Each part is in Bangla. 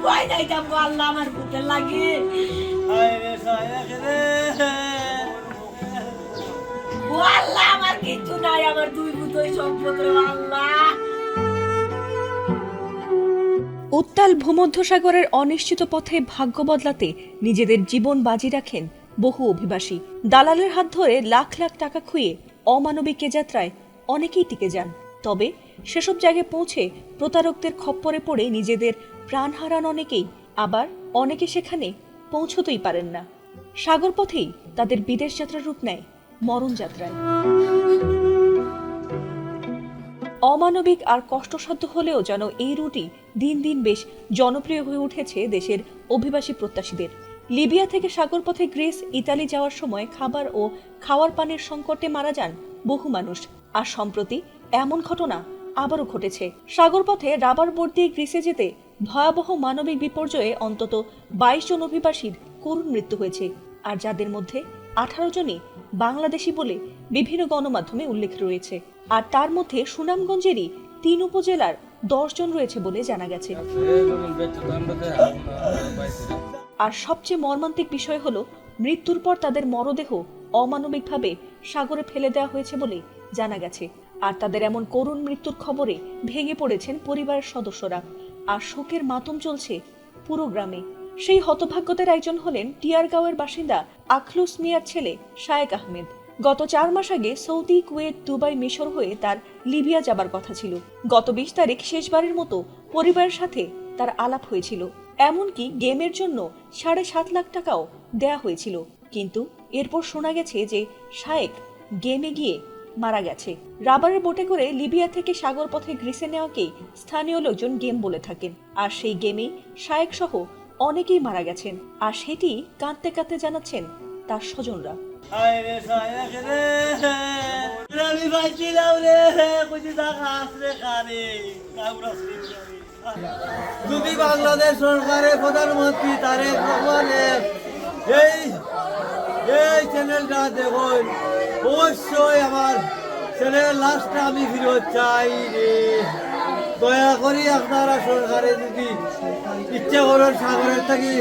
ভয় যাইতাম গো আল্লাহ আমার বুকের লাগি। ও আল্লাহ আমার কিচ্ছু নাই, আমার দুই পুতই সম্পদ রে আল্লাহ। উত্তাল ভূমধ্যসাগরের অনিশ্চিত পথে ভাগ্য বদলাতে নিজেদের জীবন বাজি রাখেন বহু অভিবাসী। দালালের হাত ধরে লাখ লাখ টাকা খুইয়ে অমানবিক এ যাত্রায় অনেকেই টিকে যান। তবে সেসব জায়গায় পৌঁছে প্রতারকদের খপ্পরে পড়ে নিজেদের প্রাণ হারান অনেকেই, আবার অনেকে সেখানে পৌঁছতেই পারেন না। সাগর পথেই তাদের বিদেশ যাত্রার রূপ নেয় মরণ যাত্রায়। অমানবিক আর কষ্টসাধ্য হলেও যেন এই রুটই দিন দিন বেশ জনপ্রিয় হয়ে উঠেছে দেশের অভিবাসী প্রত্যাশীদের। লিবিয়া থেকে সাগরপথে গ্রিস, ইতালি যাওয়ার সময় খাবার ও খাওয়ার পানির সংকটে মারা যান বহু মানুষ। আর সম্প্রতি এমন ঘটনা আবারও ঘটেছে। সাগরপথে রাবার বোট দিয়ে গ্রিসে যেতে ভয়াবহ মানবিক বিপর্যয়ে অন্তত 22 জন অভিবাসীর করুণ মৃত্যু হয়েছে, আর যাদের মধ্যে 18 জনই বাংলাদেশি বলে বিভিন্ন গণমাধ্যমে উল্লেখ রয়েছে। আর তার মধ্যে সুনামগঞ্জেরই 3 উপজেলার 10 জন রয়েছে বলে জানা গেছে। আর সবচেয়ে মর্মান্তিক বিষয় হলো, মৃত্যুর পর তাদের মরদেহ অমানবিকভাবে সাগরে ফেলে দেওয়া হয়েছে বলে জানা গেছে। আর তাদের এমন করুণ মৃত্যুর খবরে ভেঙে পড়েছেন পরিবারের সদস্যরা, আর শোকের মাতম চলছে পুরো গ্রামে। সেই হতভাগ্যদের একজন হলেন টিয়ারগাঁওয়ের বাসিন্দা আখলুস মিয়ার ছেলে শায়েক আহমেদ। গত 4 মাস আগে সৌদি, কুয়েত, দুবাই, মিশর হয়ে তার লিবিয়া যাবার কথা ছিল। গত 20 তারিখ শেষবারের মতো পরিবারের সাথে তার আলাপ হয়েছিল। এমনকি গেমের জন্য 7.5 লাখ টাকাও দেয়া হয়েছিল। কিন্তু এরপর শোনা গেছে যে শায়েক গেমে গিয়ে মারা গেছে। রাবারের বোটে করে লিবিয়া থেকে সাগর পথে গ্রিসে নেওয়াকেই স্থানীয় লোকজন গেম বলে থাকেন। আর সেই গেমেই শায়েক সহ অনেকেই মারা গেছেন। আর সেটি কাঁদতে কাঁদতে জানাচ্ছেন তার স্বজনরা। যদি বাংলাদেশ সরকারের প্রধানমন্ত্রী তারেক রহমানের এই চ্যানেলটা দেখুন, অবশ্যই আমার ছেলের লাশটা আমি ফিরত চাই রে। দয়া করি আপনারা সরকারে যদি ইচ্ছা করেন সাগরের থাকি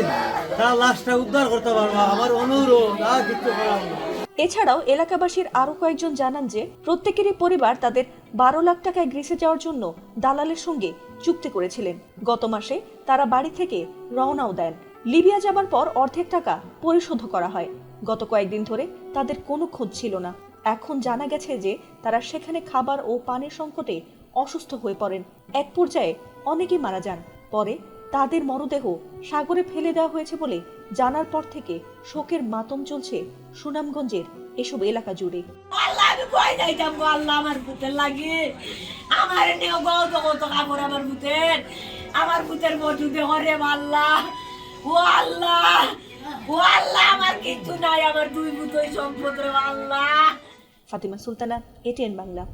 তার লাশটা উদ্ধার করতে পারবো, আমার অনুরোধ, আর কিছু করার না। এছাড়াও এলাকাবাসীর আরো কয়েকজন জানান যে প্রত্যেকেরই পরিবার তাদের 12 লাখ টাকায় গ্রিসে যাওয়ার জন্য দালালের সঙ্গে চুক্তি করেছিলেন। গত মাসে তারা বাড়ি থেকে রওনাও দেন। লিবিয়া যাবার পর অর্ধেক টাকা পরিশোধ করা হয়। গত কয়েকদিন ধরে তাদের কোনো খোঁজ ছিল না। এখন জানা গেছে যে তারা সেখানে খাবার ও পানির সংকটে অসুস্থ হয়ে পড়েন। এক পর্যায়ে অনেকেই মারা যান। পরে তাদের মরদেহ সাগরে ফেলে দেওয়া হয়েছে বলে জানার পর থেকে শোকের মাতম চলছে সুনামগঞ্জের এসব এলাকা জুড়ে। আল্লাহ আমি ভয় যাইতাম গো আল্লাহ আমার বুকের লাগি। আমার নেও গো কত কাপড় আমার বুকের মজু দেহ রে আল্লাহ। ও আল্লাহ, ও আল্লাহ আমার কিচ্ছু নাই, আমার দুই পুতই সম্পদ রে আল্লাহ। ফাতিমা সুলতানা, এটিএন বাংলা।